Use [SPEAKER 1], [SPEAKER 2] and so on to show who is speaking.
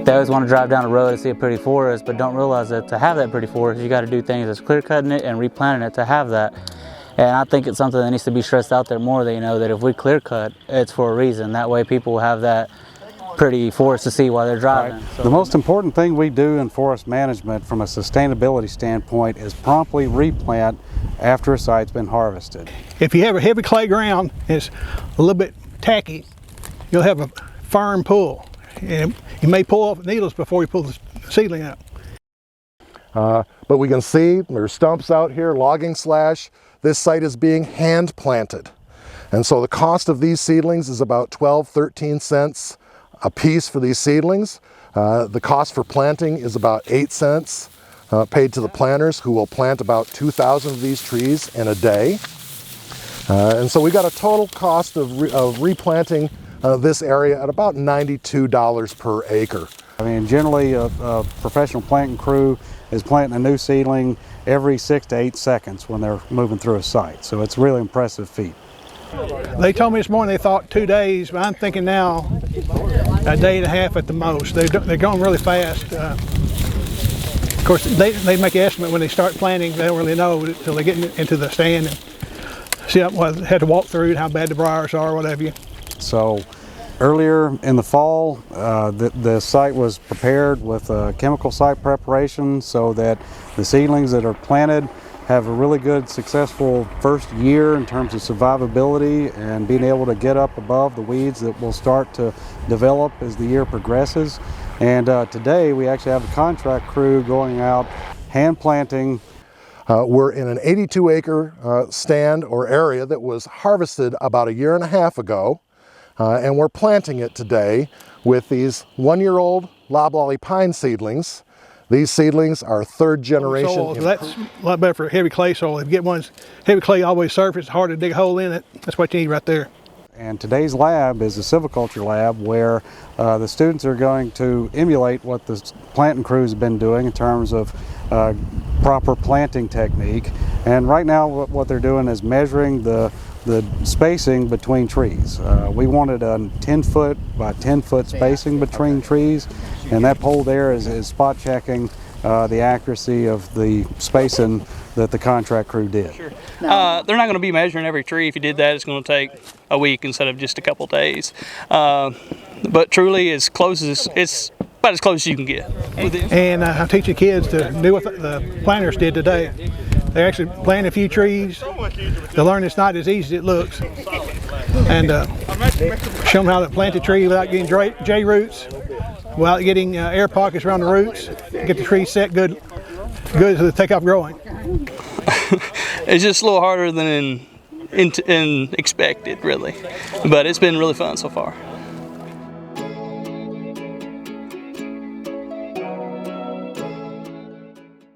[SPEAKER 1] they always want to drive down the road and see a pretty forest, but don't realize that to have that pretty forest, you got to do things as clear cutting it and replanting it to have that. And I think it's something that needs to be stressed out there more, that, you know, that if we clear cut, it's for a reason. That way people will have that pretty forest to see while they're driving.
[SPEAKER 2] Right.
[SPEAKER 1] So
[SPEAKER 2] the most important thing we do in forest management from a sustainability standpoint is promptly replant after a site's been harvested.
[SPEAKER 3] If you have a heavy clay ground and it's a little bit tacky, you'll have a firm pull. And you may pull off needles before you pull the seedling out.
[SPEAKER 4] But we can see there's stumps out here, logging slash. This site is being hand planted. And so the cost of these seedlings is about 12–13 cents a piece for these seedlings. The cost for planting is about 8 cents paid to the planters, who will plant about 2,000 of these trees in a day. And so we got a total cost of replanting this area at about $92 per acre.
[SPEAKER 2] I mean, generally a professional planting crew is planting a new seedling every 6 to 8 seconds when they're moving through a site. So it's a really impressive feat.
[SPEAKER 3] They told me this morning they thought 2 days, but I'm thinking now a day and a half at the most. They're going really fast. Of course, they make an estimate when they start planting. They don't really know until they get into the stand and see what they had to walk through, how bad the briars are, what have you.
[SPEAKER 2] So earlier in the fall, the site was prepared with chemical site preparation so that the seedlings that are planted have a really good, successful first year in terms of survivability and being able to get up above the weeds that will start to develop as the year progresses. And today we actually have a contract crew going out hand planting.
[SPEAKER 4] We're in an 82-acre stand or area that was harvested about a year and a half ago, and we're planting it today with these 1-year-old loblolly pine seedlings. These seedlings are third generation.
[SPEAKER 3] Soil, that's a lot better for heavy clay soil. If you get one's heavy clay always surface, it's hard to dig a hole in it. That's what you need right there.
[SPEAKER 2] And today's lab is a silviculture lab where the students are going to emulate what the planting crews have been doing in terms of proper planting technique. And right now what they're doing is measuring the spacing between trees. We wanted a 10-foot by 10-foot spacing between trees, and that pole there is spot checking the accuracy of the spacing that the contract crew did.
[SPEAKER 5] Sure. They're not going to be measuring every tree. If you did that, it's going to take a week instead of just a couple days. But truly, it's about as close as you can get.
[SPEAKER 3] And I'm teaching kids to do what the planters did today. They actually plant a few trees to learn it's not as easy as it looks. And show them how to plant a tree without getting J roots, without getting air pockets around the roots, get the tree set good so they take off growing.
[SPEAKER 5] It's just a little harder than expected, really. But it's been really fun so far.